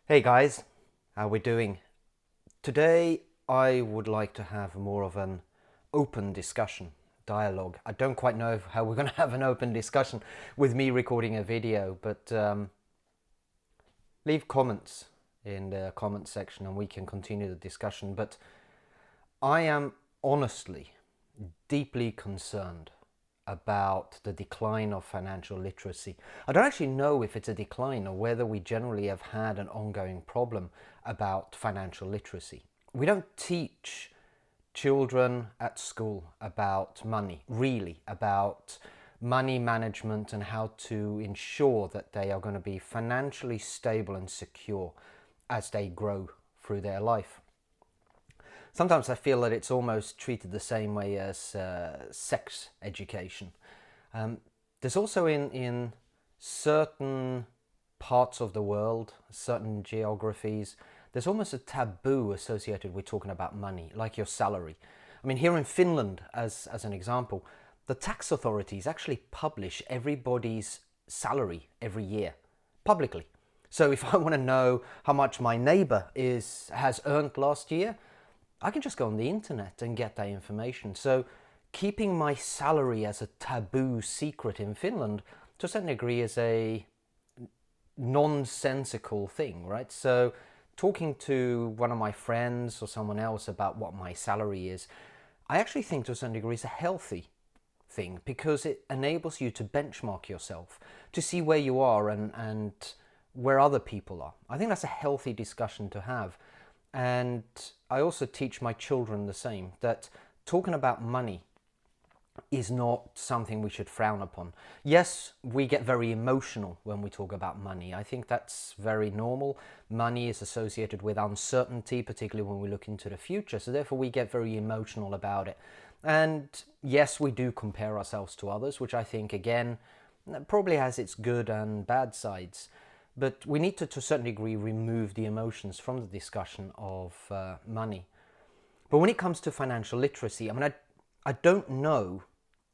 Hey guys, how we doing? Today I would like to have more of an open discussion, dialogue. I don't quite know how we're going to have an open discussion with me recording a video, but leave comments in the comment section and we can continue the discussion. But I am honestly deeply concerned about the decline of financial literacy. I don't actually know if it's a decline or whether we generally have had an ongoing problem about financial literacy. We don't teach children at school about money, really, about money management and how to ensure that they are going to be financially stable and secure as they grow through their life. Sometimes I feel that it's almost treated the same way as sex education. Um, there's also in certain parts of the world, certain geographies, there's almost a taboo associated with talking about money, like your salary. I mean, here in Finland, as an example, the tax authorities actually publish everybody's salary every year publicly. So if I want to know how much my neighbor has earned last year, I can just go on the internet and get that information. So keeping my salary as a taboo secret in Finland to a certain degree is a nonsensical thing, right? So talking to one of my friends or someone else about what my salary is, I actually think to a certain degree is a healthy thing because it enables you to benchmark yourself, to see where you are and where other people are. I think that's a healthy discussion to have. And I also teach my children the same, that talking about money is not something we should frown upon. Yes, we get very emotional when we talk about money. I think that's very normal. Money is associated with uncertainty, particularly when we look into the future. So therefore we get very emotional about it. And yes, we do compare ourselves to others, which I think, again, probably has its good and bad sides. But we need to a certain degree, remove the emotions from the discussion of money. But when it comes to financial literacy, I mean, I don't know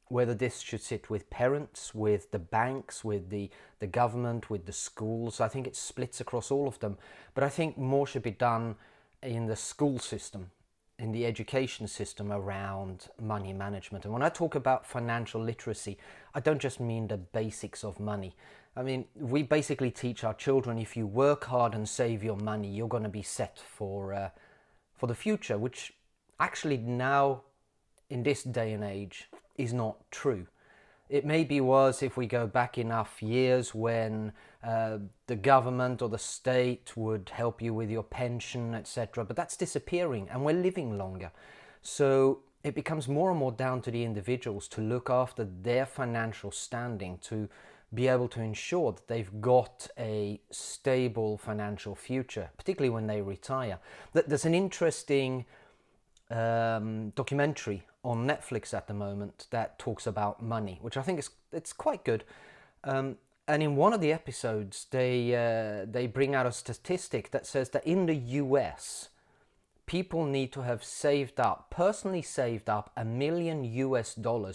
whether this should sit with parents, with the banks, with the government, with the schools. I think it splits across all of them. But I think more should be done in the school system, in the education system around money management. And when I talk about financial literacy, I don't just mean the basics of money. I mean, we basically teach our children, if you work hard and save your money, you're going to be set for the future, which actually now, in this day and age, is not true. It maybe was if we go back enough years when the government or the state would help you with your pension, etc. But that's disappearing and we're living longer. So it becomes more and more down to the individuals to look after their financial standing, to be able to ensure that they've got a stable financial future, particularly when they retire. There's an interesting documentary on Netflix at the moment that talks about money, which I think it's quite good. And in one of the episodes, they bring out a statistic that says that in the US, people need to have personally saved up $1 million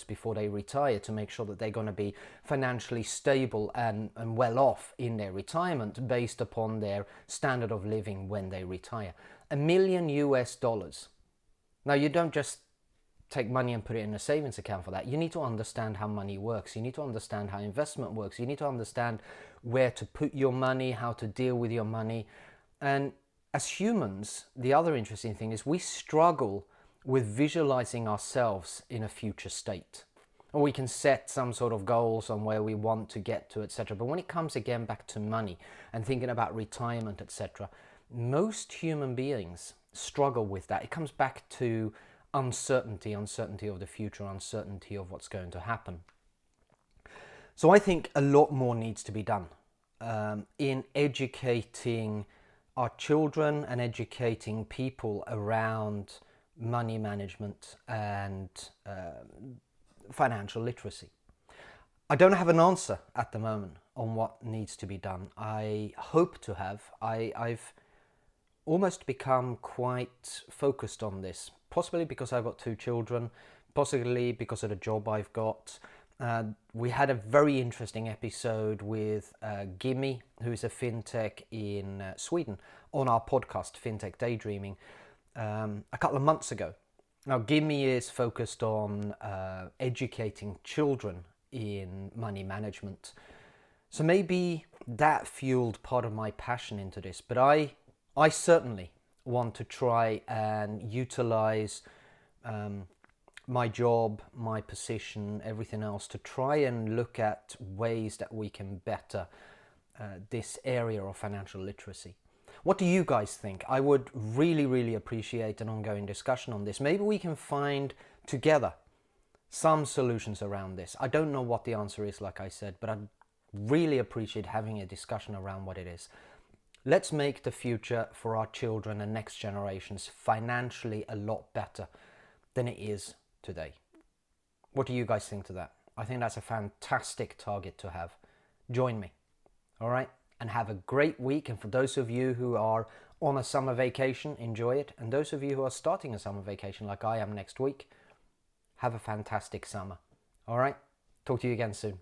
before they retire to make sure that they're going to be financially stable and well off in their retirement based upon their standard of living when they retire. $1 million. Now, you don't just take money and put it in a savings account for that. You need to understand how money works. You need to understand how investment works. You need to understand where to put your money, how to deal with your money. And as humans, the other interesting thing is we struggle with visualizing ourselves in a future state. Or we can set some sort of goals on where we want to get to, etc. But when it comes again back to money and thinking about retirement, etc., most human beings struggle with that. It comes back to uncertainty of the future, uncertainty of what's going to happen. So I think a lot more needs to be done in educating our children and educating people around money management and financial literacy. I don't have an answer at the moment on what needs to be done. I hope to have. I've almost become quite focused on this, possibly because I've got two children, possibly because of the job I've got, We had a very interesting episode with Gimme, who is a fintech in Sweden, on our podcast, Fintech Daydreaming, a couple of months ago. Now, Gimme is focused on educating children in money management. So maybe that fueled part of my passion into this. But I certainly want to try and utilize my job, my position, everything else to try and look at ways that we can better this area of financial literacy. What do you guys think? I would really, really appreciate an ongoing discussion on this. Maybe we can find together some solutions around this. I don't know what the answer is, like I said, but I'd really appreciate having a discussion around what it is. Let's make the future for our children and next generations financially a lot better than it is today. What do you guys think to that? I think that's a fantastic target to have. Join me, all right? And have a great week. And for those of you who are on a summer vacation, enjoy it. And those of you who are starting a summer vacation like I am next week, have a fantastic summer. All right? Talk to you again soon.